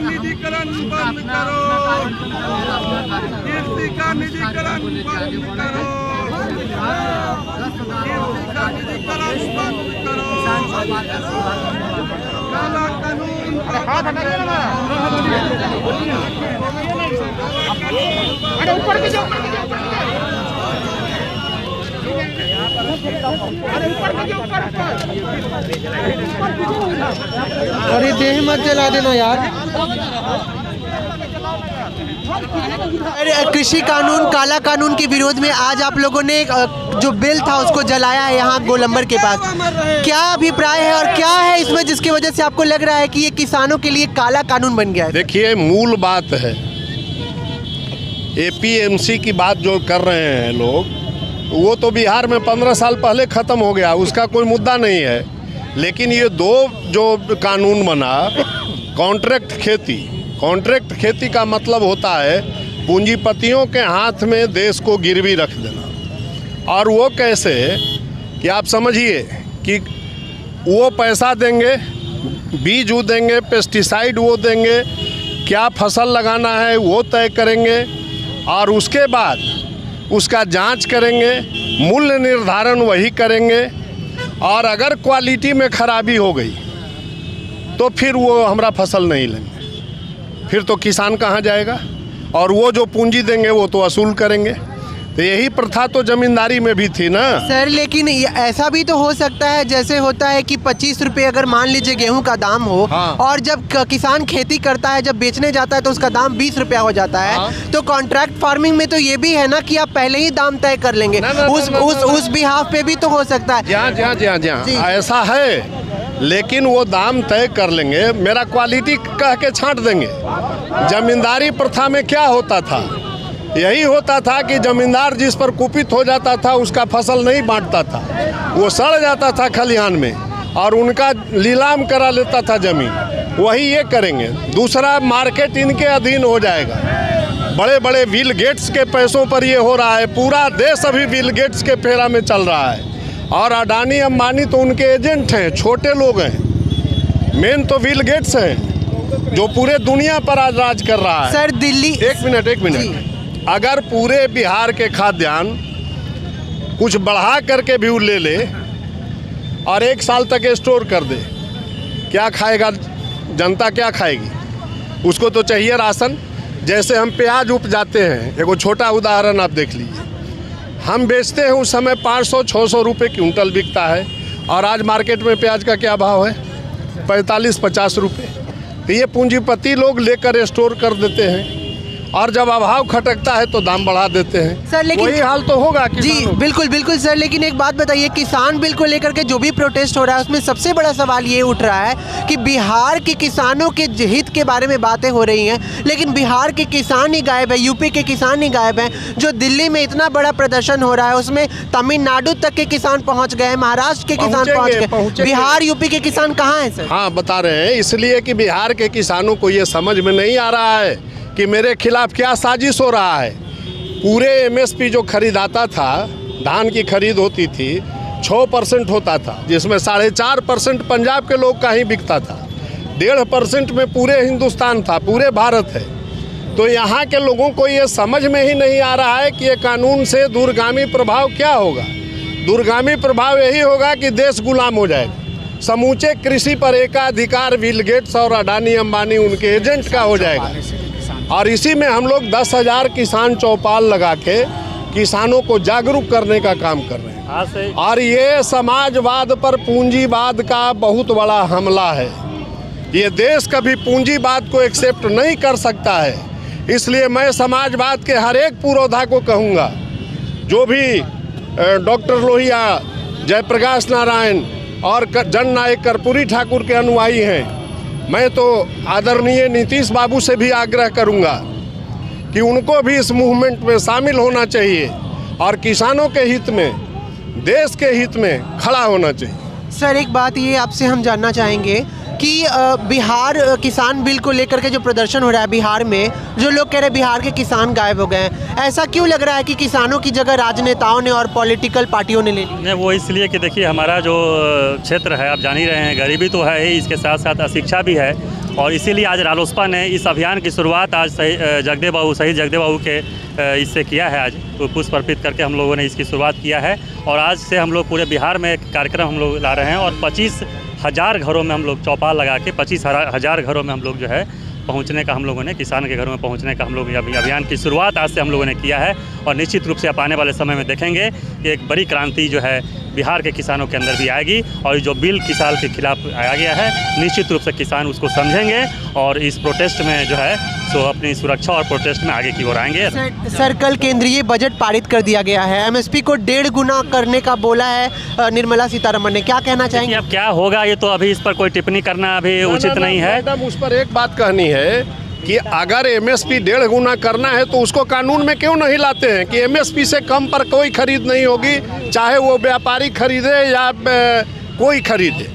निजीकरण बंद करो, कृषि का निजीकरण बंद करो, कृषि का निजीकरण बंद करो, काला कानून अरे देह मत जला देना यार। कृषि कानून, काला कानून के विरोध में आज आप लोगों ने जो बिल था उसको जलाया है यहाँ गोलंबर के पास। क्या अभिप्राय है और क्या है इसमें जिसकी वजह से आपको लग रहा है कि ये किसानों के लिए काला कानून बन गया है? देखिए, मूल बात है एपीएमसी की बात जो कर रहे हैं लोग, वो तो बिहार में 15 साल पहले ख़त्म हो गया, उसका कोई मुद्दा नहीं है। लेकिन ये दो जो कानून बना, कॉन्ट्रैक्ट खेती का मतलब होता है पूंजीपतियों के हाथ में देश को गिरवी रख देना। और वो कैसे कि आप समझिए कि वो पैसा देंगे, बीज वो देंगे, पेस्टिसाइड वो देंगे, क्या फसल लगाना है वो तय करेंगे और उसके बाद उसका जांच करेंगे, मूल्य निर्धारण वही करेंगे। और अगर क्वालिटी में खराबी हो गई तो फिर वो हमारा फसल नहीं लेंगे, फिर तो किसान कहाँ जाएगा? और वो जो पूंजी देंगे वो तो वसूल करेंगे। तो यही प्रथा तो जमींदारी में भी थी ना सर। लेकिन ऐसा भी तो हो सकता है जैसे होता है कि 25 रुपये अगर मान लीजिए गेहूं का दाम हो, हाँ। और जब किसान खेती करता है, जब बेचने जाता है तो उसका दाम 20 रुपया हो जाता है। हाँ। तो कॉन्ट्रैक्ट फार्मिंग में तो ये भी है ना कि आप पहले ही दाम तय कर लेंगे। उस बिहाफ पे भी तो हो सकता है। जी ऐसा है, लेकिन वो दाम तय कर लेंगे, मेरा क्वालिटी कह के छांट देंगे। जमींदारी प्रथा में क्या होता था? यही होता था कि जमींदार जिस पर कुपित हो जाता था उसका फसल नहीं बांटता था, वो सड़ जाता था खलिहान में और उनका नीलाम करा लेता था जमीन। वही ये करेंगे। दूसरा, मार्केट इनके अधीन हो जाएगा। बड़े बड़े बिल गेट्स के पैसों पर ये हो रहा है, पूरा देश अभी बिल गेट्स के फेरा में चल रहा है। और अडानी अंबानी तो उनके एजेंट हैं, छोटे लोग हैं। मेन तो बिल गेट्स हैं जो पूरे दुनिया पर आज राज कर रहा है। सर दिल्ली, एक मिनट, अगर पूरे बिहार के खाद्यान्न कुछ बढ़ा करके भी ले ले और 1 साल तक स्टोर कर दे, क्या खाएगा जनता? क्या खाएगी? उसको तो चाहिए राशन। जैसे हम प्याज उपजाते हैं, एगो छोटा उदाहरण आप देख लीजिए, हम बेचते हैं उस समय 500-600 रुपये क्विंटल बिकता है और आज मार्केट में प्याज का क्या भाव है? 45-50 रुपये। तो ये पूंजीपति लोग लेकर स्टोर कर देते हैं और जब अभाव खटकता है तो दाम बढ़ा देते हैं। सर लेकिन वही हाल तो होगा जी बिल्कुल सर। लेकिन एक बात बताइए, किसान बिल को लेकर के जो भी प्रोटेस्ट हो रहा है उसमें सबसे बड़ा सवाल ये उठ रहा है कि बिहार के किसानों के हित के बारे में बातें हो रही हैं, लेकिन बिहार के किसान ही गायब है, यूपी के किसान ही गायब हैं। जो दिल्ली में इतना बड़ा प्रदर्शन हो रहा है उसमें तमिलनाडु तक के किसान पहुँच गए, महाराष्ट्र के किसान पहुँच गए, बिहार यूपी के किसान कहाँ हैं सर? हाँ, बता रहे हैं। इसलिए कि बिहार के किसानों को ये समझ में नहीं आ रहा है कि मेरे खिलाफ क्या साजिश हो रहा है। पूरे एमएसपी जो खरीदाता था, धान की खरीद होती थी, 6% होता था, जिसमें 4.5% पंजाब के लोग का ही बिकता था, 1.5% में पूरे हिंदुस्तान था, पूरे भारत है। तो यहाँ के लोगों को ये समझ में ही नहीं आ रहा है कि ये कानून से दूरगामी प्रभाव क्या होगा। दूरगामी प्रभाव यही होगा कि देश गुलाम हो जाएगा। समूचे कृषि पर एकाधिकार बिल गेट्स और अडानी अंबानी उनके एजेंट का हो जाएगा। और इसी में हम लोग 10,000 किसान चौपाल लगा के किसानों को जागरूक करने का काम कर रहे हैं। और ये समाजवाद पर पूंजीवाद का बहुत बड़ा हमला है। ये देश कभी पूंजीवाद को एक्सेप्ट नहीं कर सकता है। इसलिए मैं समाजवाद के हर एक पुरोधा को कहूँगा, जो भी डॉक्टर लोहिया, जयप्रकाश नारायण और जननायक कर्पूरी ठाकुर के अनुयायी हैं, मैं तो आदरणीय नीतीश बाबू से भी आग्रह करूंगा कि उनको भी इस मूवमेंट में शामिल होना चाहिए और किसानों के हित में, देश के हित में खड़ा होना चाहिए। सर एक बात ये आपसे हम जानना चाहेंगे कि बिहार किसान बिल को लेकर के जो प्रदर्शन हो रहा है बिहार में, जो लोग कह रहे हैं बिहार के किसान गायब हो गए हैं, ऐसा क्यों लग रहा है कि किसानों की जगह राजनेताओं ने और पॉलिटिकल पार्टियों ने ले ली? नहीं, वो इसलिए कि देखिए हमारा जो क्षेत्र है, आप जान ही रहे हैं, गरीबी तो है ही, इसके साथ साथ अशिक्षा भी है और इसीलिए आज रालोसपा ने इस अभियान की शुरुआत आज शहीद जगदेव बाबू के इससे किया है। आज तो पुष्प अर्पित करके हम लोगों ने इसकी शुरुआत किया है और आज से हम लोग पूरे बिहार में एक कार्यक्रम हम लोग ला रहे हैं और 25,000 घरों में हम लोग चौपाल लगा के 25,000 घरों में हम लोग जो है पहुंचने का हम लोगों ने किसान के घरों में पहुंचने का हम लोग अभी अभियान की शुरुआत आज से हम लोगों ने किया है। और निश्चित रूप से आप आने वाले समय में देखेंगे कि एक बड़ी क्रांति जो है बिहार के किसानों के अंदर भी आएगी और जो बिल किसान के खिलाफ आया गया है निश्चित रूप से किसान उसको समझेंगे और इस प्रोटेस्ट में जो है सो अपनी सुरक्षा और प्रोटेस्ट में आगे की ओर आएंगे। सर कल केंद्रीय बजट पारित कर दिया गया है, एमएसपी को 1.5 गुना करने का बोला है निर्मला सीतारमण ने, क्या कहना चाहेंगे? अब क्या होगा ये तो अभी इस पर कोई टिप्पणी करना अभी उचित नहीं है। मैडम उस पर एक बात कहनी है कि अगर एमएसपी 1.5 गुना करना है तो उसको कानून में क्यों नहीं लाते हैं कि एमएसपी से कम पर कोई खरीद नहीं होगी, चाहे वो व्यापारी खरीदे या कोई खरीदे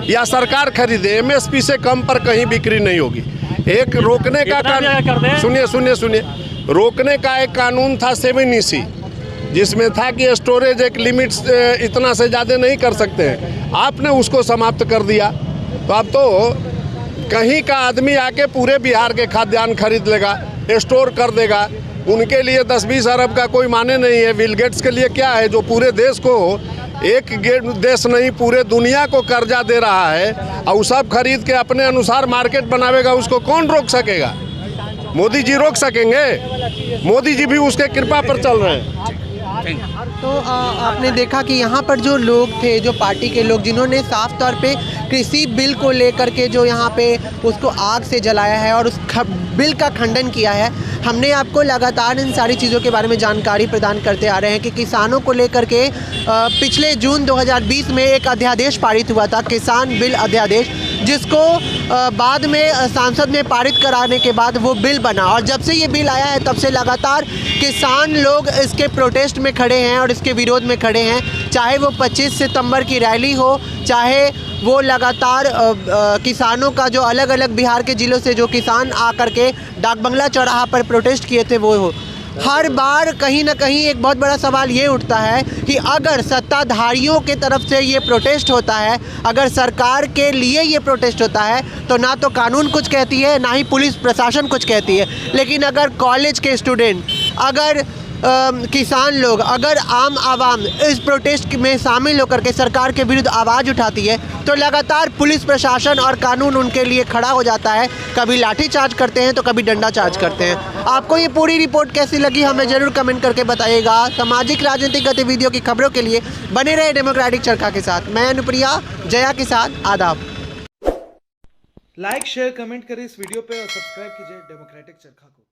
या सरकार खरीदे, एमएसपी से कम पर कहीं बिक्री नहीं होगी। एक रोकने का कानून सुनिए रोकने का एक कानून था 7EC जिसमें था कि स्टोरेज एक लिमिट इतना से ज़्यादा नहीं कर सकते हैं, आपने उसको समाप्त कर दिया। तो अब तो कहीं का आदमी आके पूरे बिहार के खाद्यान्न खरीद लेगा, स्टोर कर देगा। उनके लिए 10-20 अरब का कोई माने नहीं है। बिल गेट्स के लिए क्या है, जो पूरे देश को, एक देश नहीं पूरे दुनिया को कर्जा दे रहा है और सब खरीद के अपने अनुसार मार्केट बनावेगा, उसको कौन रोक सकेगा? मोदी जी रोक सकेंगे? मोदी जी भी उसके कृपा पर चल रहे हैं। तो आपने देखा कि यहाँ पर जो लोग थे, जो पार्टी के लोग जिन्होंने साफ तौर पे कृषि बिल को लेकर के जो यहाँ पे उसको आग से जलाया है और उस बिल का खंडन किया है, हमने आपको लगातार इन सारी चीज़ों के बारे में जानकारी प्रदान करते आ रहे हैं कि किसानों को लेकर के पिछले जून 2020 में एक अध्यादेश पारित हुआ था, किसान बिल अध्यादेश, जिसको बाद में सांसद ने पारित कराने के बाद वो बिल बना और जब से ये बिल आया है तब से लगातार किसान लोग इसके प्रोटेस्ट में खड़े हैं और इसके विरोध में खड़े हैं। चाहे वो 25 सितंबर की रैली हो, चाहे वो लगातार किसानों का जो अलग अलग बिहार के ज़िलों से जो किसान आकर के डाक बंगला चौराहा पर प्रोटेस्ट किए थे वो हो, हर बार कहीं ना कहीं एक बहुत बड़ा सवाल ये उठता है कि अगर सत्ताधारियों के तरफ से ये प्रोटेस्ट होता है, अगर सरकार के लिए ये प्रोटेस्ट होता है तो ना तो कानून कुछ कहती है, ना ही पुलिस प्रशासन कुछ कहती है। लेकिन अगर कॉलेज के स्टूडेंट, अगर किसान लोग, अगर आम आवाम इस प्रोटेस्ट में शामिल होकर के सरकार के विरुद्ध आवाज़ उठाती है तो लगातार पुलिस प्रशासन और कानून उनके लिए खड़ा हो जाता है। कभी लाठी चार्ज करते हैं तो कभी डंडा चार्ज करते हैं। आपको ये पूरी रिपोर्ट कैसी लगी हमें ज़रूर कमेंट करके बताइएगा। सामाजिक राजनीतिक गतिविधियों की खबरों के लिए बने रहे डेमोक्रेटिक चरखा के साथ। मैं अनुप्रिया जया के साथ, आदाब। लाइक शेयर कमेंट करें इस वीडियो पे और सब्सक्राइब कीजिए डेमोक्रेटिक चरखा को।